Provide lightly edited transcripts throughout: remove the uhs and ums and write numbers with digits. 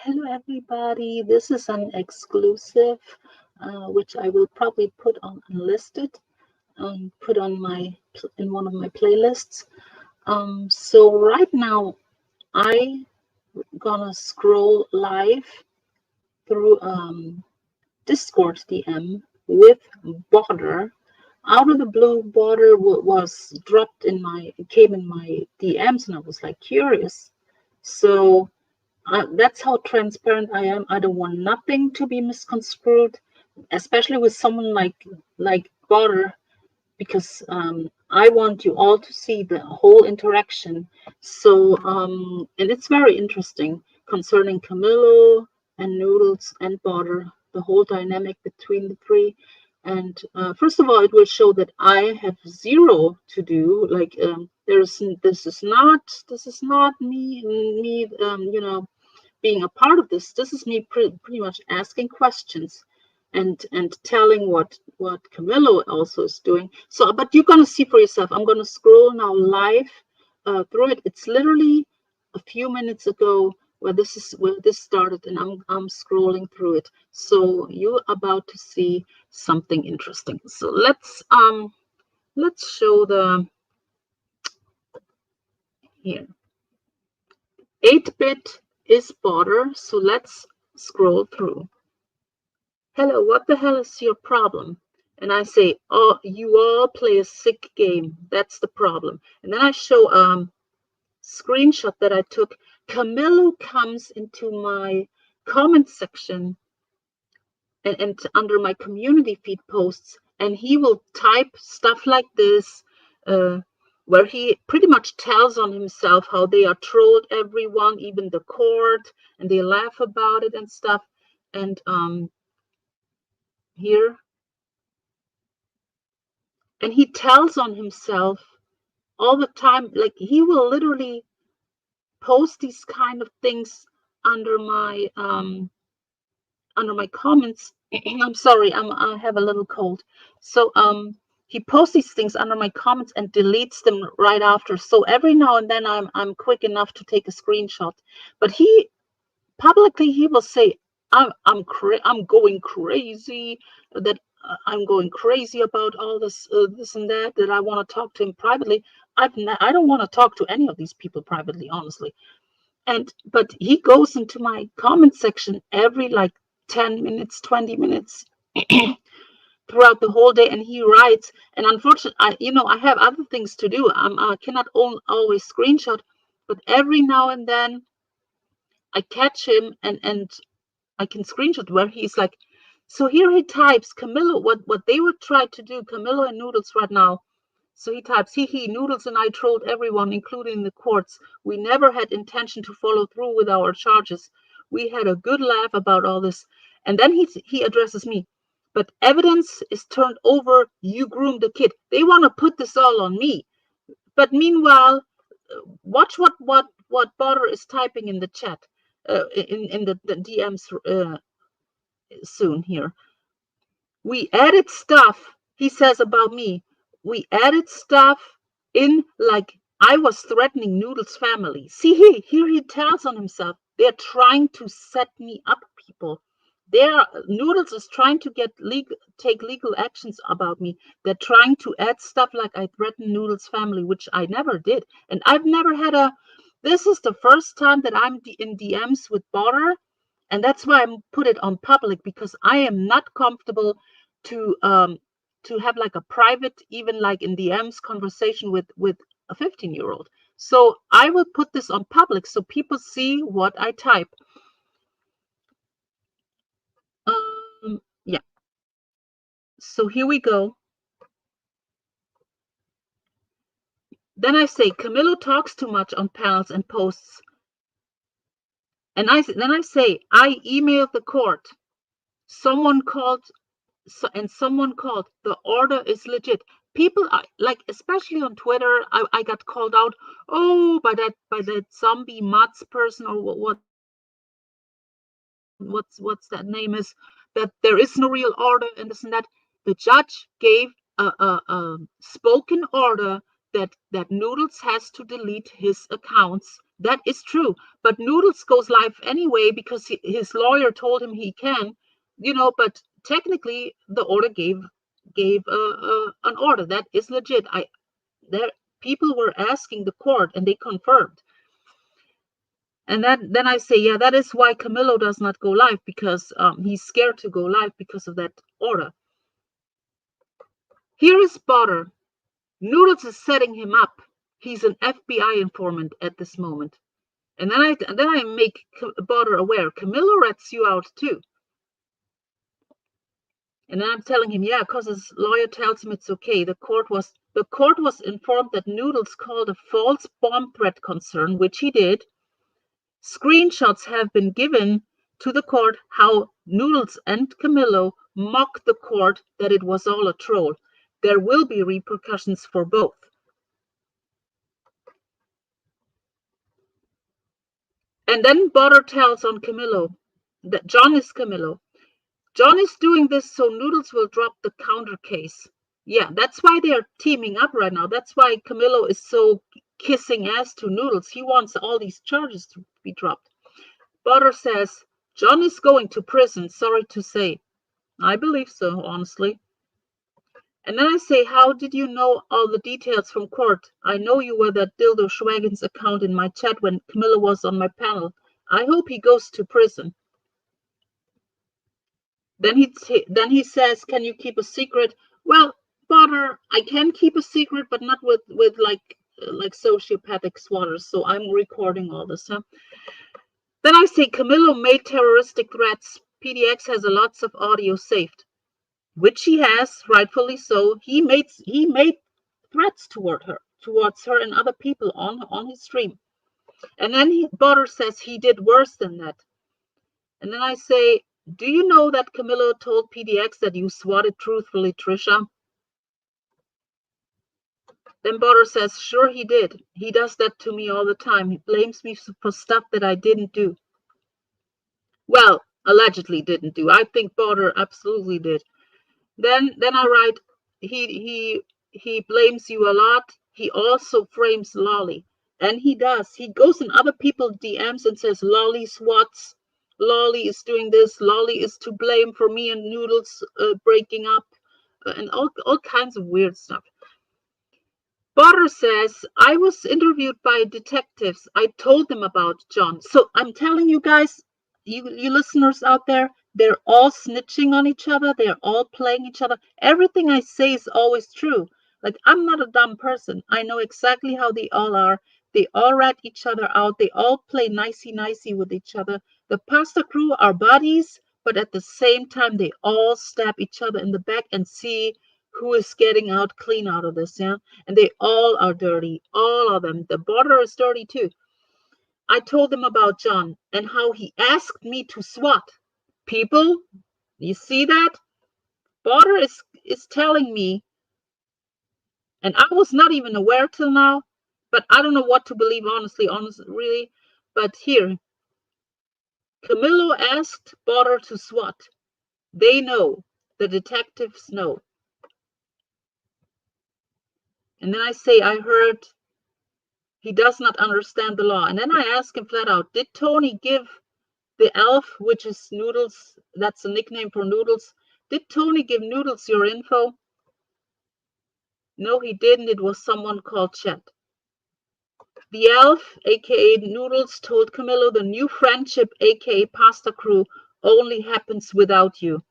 Hello, everybody. This is an exclusive, which I will probably put on unlisted and put on in one of my playlists. So right now, I gonna scroll live through Discord DM with Border. Out of the blue, Border was dropped came in my DMs, and I was like curious. So that's how transparent I am. I don't want nothing to be misconstrued, especially with someone like Butter, because I want you all to see the whole interaction. So, and it's very interesting concerning CAMlLL0 and Noodles and Butter, the whole dynamic between the three. And first of all, it will show that I have zero to do. Like this is not me being a part of this. This is me pretty much asking questions and telling what CAMlLL0 also is doing. So, but you're gonna see for yourself. I'm gonna scroll now live through it. It's literally a few minutes ago where this started, and I'm scrolling through it. So you're about to see something interesting. So let's show the here. 8-bit is Border. So let's scroll through. Hello, what the hell is your problem? And I say, oh, you all play a sick game. That's the problem. And then I show screenshot that I took. CAMlLL0 comes into my comment section and under my community feed posts, and he will type stuff like this, where he pretty much tells on himself how they are trolled everyone, even the court, and they laugh about it and stuff. And here, and he tells on himself all the time. Like, he will literally post these kind of things under my comments. I'm sorry, I have a little cold. So he posts these things under my comments and deletes them right after. So every now and then I'm quick enough to take a screenshot. But he publicly he will say, I'm going crazy, that I'm going crazy about all this and that I want to talk to him privately. I don't want to talk to any of these people privately, honestly. But he goes into my comment section every like 10 minutes, 20 minutes throughout the whole day, and he writes. And unfortunately, I have other things to do. I cannot always screenshot, but every now and then I catch him and I can screenshot where he's like, so here he types CAMlLL0, what they would try to do, CAMlLL0 and Noodles right now. So he types, he, Noodles and I trolled everyone, including the courts. We never had intention to follow through with our charges. We had a good laugh about all this. And then he addresses me. But evidence is turned over. You groomed the kid. They want to put this all on me. But meanwhile, watch what Butter is typing in the chat, in the DMs soon here. We added stuff, he says about me. We added stuff in like I was threatening Noodle's family. See, here he tells on himself. They're trying to set me up, people. Noodles is trying to take legal actions about me. They're trying to add stuff like I threatened Noodle's family, which I never did. And I've never had this is the first time that I'm in DMs with Butter. And that's why I put it on public, because I am not comfortable to have like a private, even like in DMs conversation with a 15-year-old. So I will put this on public so people see what I type. Yeah. So here we go. Then I say CAMlLL0 talks too much on panels and posts. And then I say I emailed the court. Someone called. Someone called. The order is legit. People are like, especially on Twitter, I got called out, oh, by that zombie Mats person, or what's that name is, that there is no real order and this and that. The judge gave a spoken order that Noodles has to delete his accounts That is true. But Noodles goes live anyway because his lawyer told him he can, but technically the order gave an order. That is legit. There people were asking the court and they confirmed. And then I say, yeah, that is why CAMlL0 does not go live, because he's scared to go live because of that order. Here is Butter. Noodles is setting him up. He's an FBI informant at this moment. And then I make Butter aware. CAMlL0 rats you out too. And then I'm telling him, yeah, because his lawyer tells him it's okay. The court was informed that Noodles called a false bomb threat concern, which he did. Screenshots have been given to the court how Noodles and CAMlL0 mocked the court that it was all a troll. There will be repercussions for both. And then Butter tells on CAMlL0 that John is CAMlL0. John is doing this so Noodles will drop the counter case. Yeah, that's why they are teaming up right now. That's why CAMlL0 is so kissing ass to Noodles. He wants all these charges to be dropped. Butter says, John is going to prison, sorry to say. I believe so, honestly. And then I say, how did you know all the details from court? I know you were that Dildo Schwagen's account in my chat when CAMlL0 was on my panel. I hope he goes to prison. Then he says, can you keep a secret? Well, Butter, I can keep a secret, but not with like sociopathic swatters. So I'm recording all this, huh? Then I say, CAMlL0 made terroristic threats. PDX has lots of audio saved, which he has, rightfully so. He made threats towards her and other people on his stream. And then Butter says he did worse than that. And then I say, do you know that CAMlL0 told PDX that you swatted truthfully, Trisha? Then Butter says, sure he did. He does that to me all the time. He blames me for stuff that I didn't do. Well, allegedly didn't do. I think Butter absolutely did. Then I write, he blames you a lot. He also frames Lolly. And he does. He goes in other people's DMs and says, Lolly swats. Lolly is doing this. Lolly is to blame for me and Noodles breaking up. And all kinds of weird stuff. Butter says, I was interviewed by detectives. I told them about John. So I'm telling you guys, you listeners out there, they're all snitching on each other. They're all playing each other. Everything I say is always true. Like, I'm not a dumb person. I know exactly how they all are. They all rat each other out. They all play nicey with each other. The pasta crew are buddies, but at the same time, they all stab each other in the back and see who is getting out clean out of this, yeah? And they all are dirty, all of them. The Butter is dirty too. I told them about John and how he asked me to SWAT. People, you see that? Butter is telling me, and I was not even aware till now, but I don't know what to believe, honestly, really. But here, CAMlL0 asked Butter to SWAT. They know. The detectives know. And then I say, I heard he does not understand the law. And then I ask him flat out, did Tony give the elf, which is Noodles, that's a nickname for Noodles, did Tony give Noodles your info? No, he didn't. It was someone called Chet. The elf, aka Noodles, told CAMlL0 the new friendship, aka Pasta Crew, only happens without you.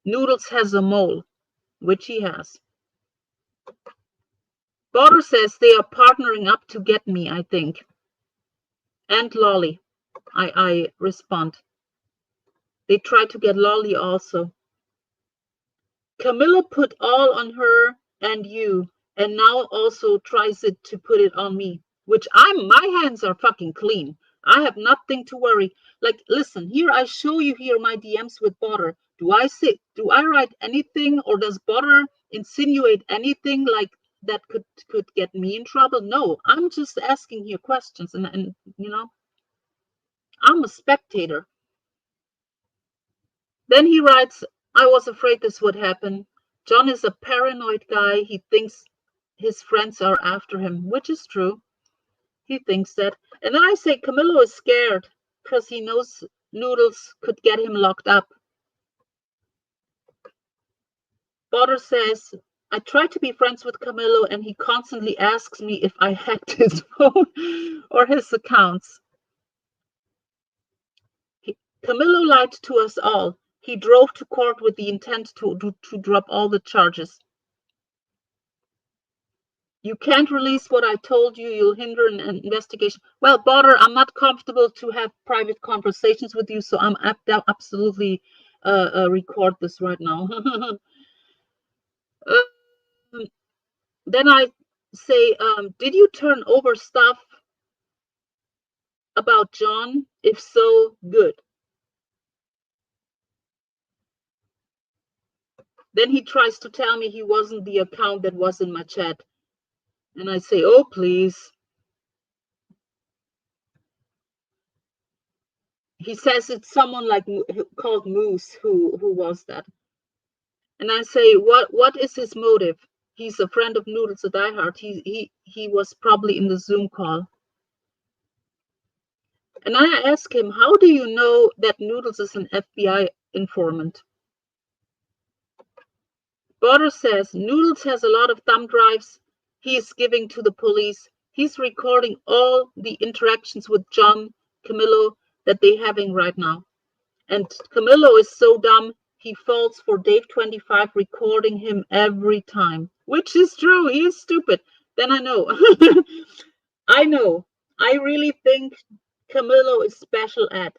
Noodles has a mole, which he has. Butter says they are partnering up to get me, I think. And Lolly, I respond. They tried to get Lolly also. CAMlL0 put all on her and you, and now also tries to put it on me, which my hands are fucking clean. I have nothing to worry. Like, listen, here I show you here my DMs with Butter. Do I write anything, or does Butter insinuate anything like that could get me in trouble? No, I'm just asking here questions, and you know, I'm a spectator. Then he writes, I was afraid this would happen. John is a paranoid guy. He thinks his friends are after him, which is true. He thinks that. And then I say CAMlL0 is scared because he knows Noodles could get him locked up. Butter says, I try to be friends with CAMlL0 and he constantly asks me if I hacked his phone or his accounts. CAMlL0 lied to us all. He drove to court with the intent to drop all the charges. You can't release what I told you. You'll hinder an investigation. Well, Butter, I'm not comfortable to have private conversations with you, so I'm absolutely record this right now. Then I say, did you turn over stuff about John? If so, good. Then he tries to tell me he wasn't the account that was in my chat. And I say, oh, please. He says it's someone like called Moose who was that. And I say, what is his motive? He's a friend of Noodles, a diehard. He was probably in the Zoom call. And I ask him, how do you know that Noodles is an FBI informant? Butter says Noodles has a lot of thumb drives he is giving to the police. He's recording all the interactions with John, CAMlL0 that they're having right now. And CAMlL0 is so dumb, he falls for Dave 25 recording him every time, which is true. He is stupid. Then I know. I know. I really think CAMlL0 is special ed.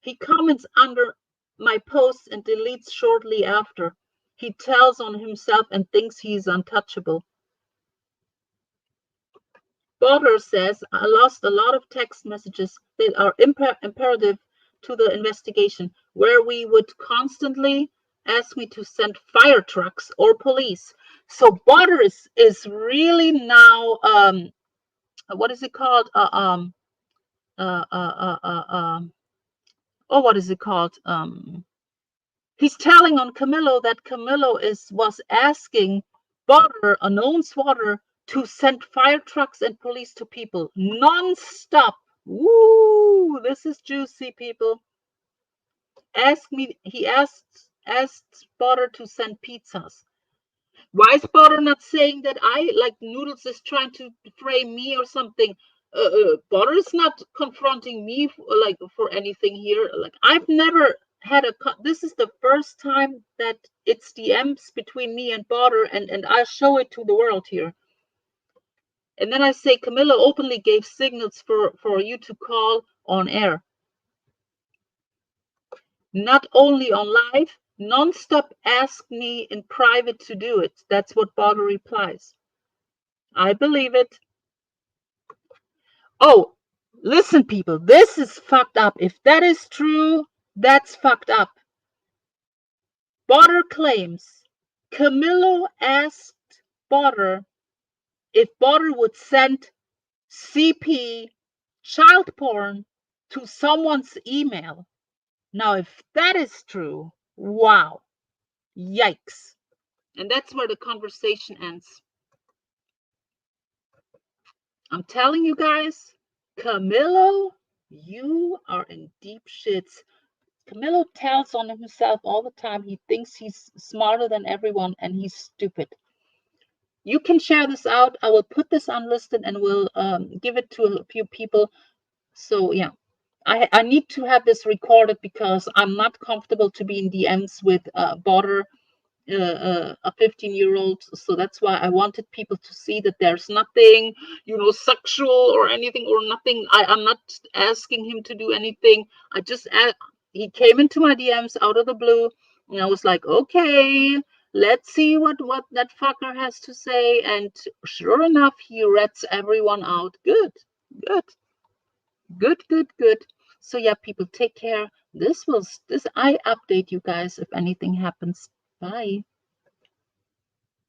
He comments under my posts and deletes shortly after. He tells on himself and thinks he's untouchable. Butter says, I lost a lot of text messages that are imperative to the investigation, where we would constantly ask me to send fire trucks or police. So Butter is really now, what is it called? What is it called? He's telling on CAMlL0 that CAMlL0 was asking Butter, a known swatter, to send fire trucks and police to people non-stop. Woo! This is juicy, people. He asked Butter to send pizzas. Why is Butter not saying that like Noodles is trying to frame me or something? Butter is not confronting me for anything here. Like I've never had this is the first time that it's DMs between me and Butter, and I'll show it to the world here. And then I say CAMlL0 openly gave signals for you to call on air. Not only on live, non-stop ask me in private to do it. That's what Butter replies. I believe it. Oh, listen, people, this is fucked up. If that is true, that's fucked up. Butter claims CAMlL0 asked Butter if Butter would send CP child porn to someone's email. Now, if that is true, wow, yikes. And that's where the conversation ends. I'm telling you guys, CAMlL0, you are in deep shits. CAMlL0 tells on himself all the time. He thinks he's smarter than everyone, and he's stupid. You can share this out. I will put this unlisted and will give it to a few people. So yeah, I need to have this recorded because I'm not comfortable to be in DMs with Butter, a 15-year-old. So that's why I wanted people to see that there's nothing, sexual or anything or nothing. I'm not asking him to do anything. He came into my DMs out of the blue, and I was like, okay, let's see what that fucker has to say. And sure enough, he rats everyone out. Good. So yeah, people, take care. I update you guys if anything happens. Bye.